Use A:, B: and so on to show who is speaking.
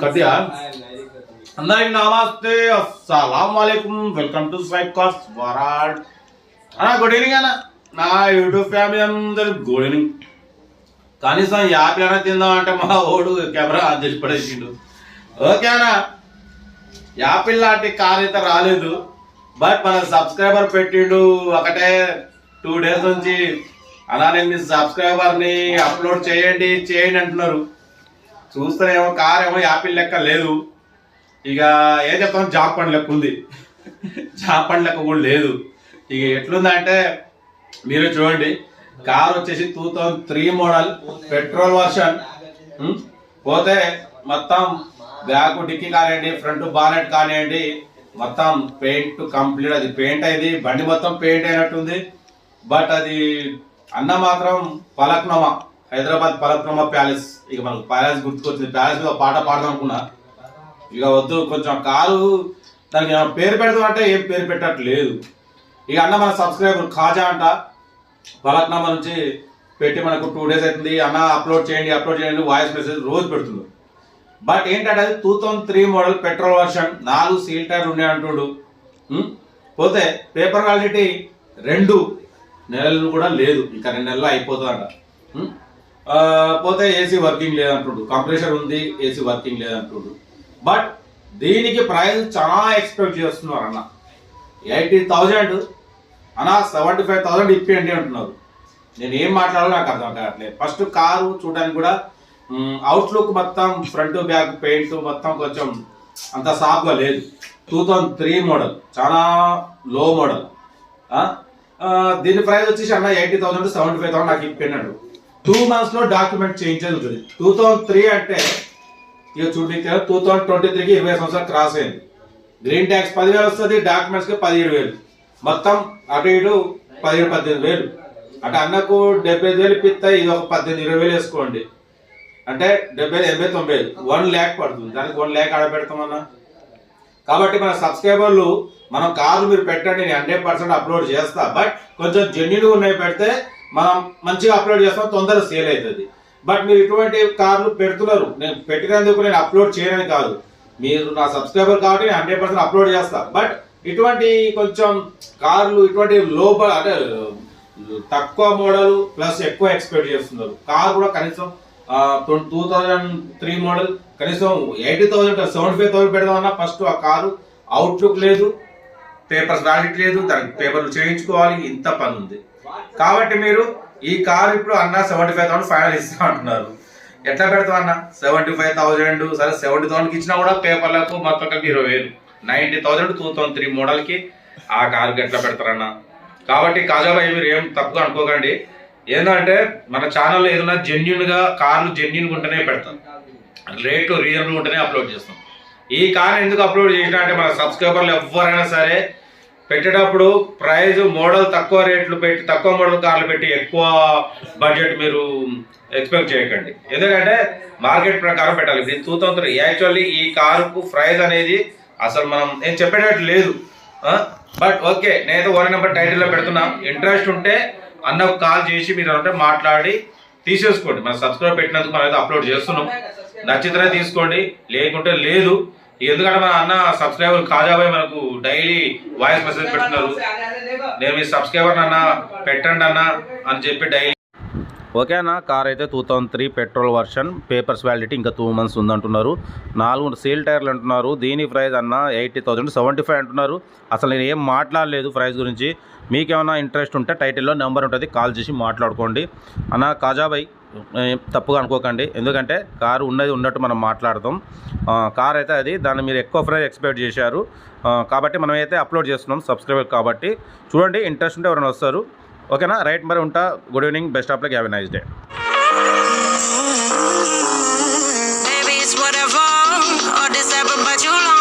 A: కట్టియా అందరికి నమస్తే అస్సలం వాలేకుం వెల్కమ్ టు స్వైప్ కాస్ట్ వరాడ్ గుడ్ ఈవినింగ్ అన్న నా యూట్యూబ్ ఫ్యామిలీ అందరు గుడ్ ఈవినింగ్. కనీసం యాపిల్ అయినా తిందామంటే మా ఓడు కెమెరా ఆన్ చేసి పడేసిండు. ఓకే అన్న, యాపిల్ లాంటి కార్ అయితే రాలేదు, బట్ మన సబ్స్క్రైబర్ పెట్టిండు ఒకటే 2 days నుంచి. అలా నేను మీ సబ్స్క్రైబర్ని అప్లోడ్ చేయండి అంటున్నారు. చూస్తేనేమో కార్ ఏమో యాపిల్ లెక్క లేదు, ఇక ఏం చెప్తాం జాబ్ పండు లెక్క ఉంది, జాబ్ పండు లెక్క కూడా లేదు. ఇక ఎట్లుందంటే మీరు చూడండి, కార్ వచ్చేసి 2003 మోడల్ పెట్రోల్ వర్షన్. పోతే మొత్తం బ్యాక్ డిక్కీ కానివ్వండి, ఫ్రంట్ బానెట్ కానివ్వండి, మొత్తం పెయింట్ కంప్లీట్. అది పెయింట్ అయింది, బండి మొత్తం పెయింట్ అయినట్టుంది. బట్ అది అన్న మాత్రం పలక్నోమా, హైదరాబాద్ పలక్నోమా ప్యాలెస్. ఇక మనకు ప్యాలెస్ గుర్తుకొచ్చింది, ప్యాలెస్ మీద పాట పాడదాం అనుకున్నా. ఇక వద్దు, కొంచెం కారు దానికి పేరు పెడతాం అంటే ఏం పేరు పెట్టట్లేదు. ఇక అన్న మన సబ్స్క్రైబర్ ఖాజా అంట, పలక్నోమా నుంచి పెట్టి మనకు 2 days అవుతుంది. అన్న అప్లోడ్ చేయండి వాయిస్ మెసేజ్ రోజు పెడుతుంది. బట్ ఏంటంటే అది 2003 మోడల్ పెట్రోల్ వర్షన్, 4 సీల్ టైర్లు ఉన్నాయి అంటుడు. పోతే పేపర్ క్వాలిటీ 2 నెలలు కూడా లేదు, ఇంకా 2 నెలలు అయిపోతుందంట. పోతే ఏసీ వర్కింగ్ లేదంటుడు, కంప్రెషర్ ఉంది, ఏసీ వర్కింగ్ లేదంటుడు. బట్ దీనికి ప్రైస్ చాలా ఎక్స్పెక్ట్ చేస్తున్నారు అన్న. 80,000 అన్న, 75,000 ఇప్పియండి అంటున్నారు. నేను ఏం మాట్లాడాలో నాకు అర్థం కావట్లేదు. ఫస్ట్ కారు చూడడానికి కూడా అవుట్లుక్ మొత్తం ఫ్రంట్ బ్యాక్ పెయింట్ మొత్తం కొంచెం అంత సాఫ్గా లేదు. 2003 మోడల్, చాలా లో మోడల్. దీని ప్రైస్ వచ్చేసి అన్న 80,000 to 75,000 నాకు ఇప్పినాడు. 2 months లో డాక్యుమెంట్ చేంజ్ అవుతుంది. 2003 అంటే ఇక చూడండి, 2023కి 20 సంవత్సరాలు క్రాస్ అయింది. గ్రీన్ ట్యాక్స్ 10,000 వస్తుంది, డాక్యుమెంట్స్కి 17,000, మొత్తం అటు ఇటు 17,000-18,000. అంటే అన్నకు 75,000 ఇప్పిస్తాయి, ఇది ఒక 18,000-20,000 వేసుకోండి. అంటే 70,000-80,000-90,000 1 lakh పడుతుంది. దానికి 1 lakh ఆడ పెడతామన్నా. కాబట్టి మన సబ్స్క్రైబర్లు, మనం కార్లు మీరు పెట్టండి, నేను 100% అప్లోడ్ చేస్తా. బట్ కొంచెం జెన్యున్గా ఉన్నాయి పెడితే మనం మంచిగా అప్లోడ్ చేస్తాం, తొందరగా సేల్ అవుతుంది. బట్ మీరు ఇటువంటి కార్లు పెడుతున్నారు, నేను పెట్టినందుకు నేను అప్లోడ్ చేయనని కాదు, మీరు నా సబ్స్క్రైబర్ కాబట్టి నేను 100% అప్లోడ్ చేస్తా. బట్ ఇటువంటి కొంచెం కార్లు ఇటువంటి లో అంటే తక్కువ మోడల్ ప్లస్ ఎక్కువ ఎక్స్పెక్ట్ చేస్తున్నారు. కార్ కూడా కనీసం 2003 మోడల్ కనీసం 80,000 75,000 పెడదామన్నా ఫస్ట్ ఆ కారు అవుట్లుక్ లేదు, పేపర్స్ వ్యాలిడ్ లేదు, దానికి పేపర్లు చేయించుకోవాలి, ఇంత పని ఉంది. కాబట్టి మీరు ఈ కారు ఇప్పుడు అన్న 75,000 ఫైనల్ ఇస్తా అంటున్నారు. ఎట్లా పెడతాం అన్న? 75,000 సరే, 70,000కి ఇచ్చినా కూడా పేపర్లకు మొత్తం కలిపి 20,000, 90,000 2003 మోడల్కి ఆ కారుకి ఎట్లా పెడతారన్న? కాబట్టి కాజాబాయ్ మీరు ఏం తప్పుగా అనుకోకండి. ఏంటంటే మన ఛానల్లో ఏదైనా జెన్యున్గా కార్లు జెన్యున్గా ఉంటేనే పెడతాం, రేటు రీజనబుల్ ఉంటేనే అప్లోడ్ చేస్తాం. ఈ కార్ ఎందుకు అప్లోడ్ చేసినా అంటే మన సబ్స్క్రైబర్లు ఎవరైనా సరే పెట్టేటప్పుడు ప్రైజ్ మోడల్ తక్కువ రేట్లు పెట్టి, తక్కువ మోడల్ కార్లు పెట్టి ఎక్కువ బడ్జెట్ మీరు ఎక్స్పెక్ట్ చేయకండి. ఎందుకంటే మార్కెట్ ప్రకారం పెట్టాలి. ఇది 2003 యాక్చువల్లీ ఈ కారుకు ప్రైజ్ అనేది అసలు మనం నేను చెప్పేటట్టు లేదు. బట్ ఓకే, నేనైతే 1 నెంబర్ టైటిల్లో పెడుతున్నా. ఇంట్రెస్ట్ ఉంటే అన్నకు కాల్ చేసి మీరు అంటే మాట్లాడి తీసేసుకోండి. మన సబ్స్క్రైబ్ పెట్టినందుకు మనం అయితే అప్లోడ్ చేస్తున్నాం, నచ్చితేనే తీసుకోండి, లేకుంటే లేదు. ఎందుకంటే మన అన్న సబ్స్క్రైబర్ కాజాబాయ్ మనకు డైలీ వాయిస్ మెసేజ్ పెడుతున్నారు, నేను మీ సబ్స్క్రైబర్ అన్న పెట్టండి అన్న అని చెప్పి డైలీ. ఓకే అన్న, కార్ అయితే 2003 పెట్రోల్ వర్షన్, పేపర్స్ వ్యాలిడిటీ ఇంకా 2 months ఉందంటున్నారు. 4 సీల్ టైర్లు అంటున్నారు. దీని ప్రైస్ అన్న 80,000 75 అంటున్నారు. అసలు నేను ఏం మాట్లాడలేదు ప్రైస్ గురించి. మీకేమైనా ఇంట్రెస్ట్ ఉంటే టైటిల్లో నెంబర్ ఉంటుంది, కాల్ చేసి మాట్లాడుకోండి. అన్న కాజాబాయ్ తప్పుగా అనుకోకండి, ఎందుకంటే కారు ఉన్నది ఉన్నట్టు మనం మాట్లాడతాం. కార్ అయితే అది, దాన్ని మీరు ఎక్కువ ప్రైస్ ఎక్స్పెక్ట్ చేశారు కాబట్టి మనమైతే అప్లోడ్ చేస్తున్నాం సబ్స్క్రైబర్ కాబట్టి. చూడండి, ఇంట్రెస్ట్ ఉంటే ఎవరైనా వస్తారు. ఓకేనా, రైట్, మరి ఉంటా. Good evening, best of luck, have a nice day. Baby, it's whatever, all this ever but you long.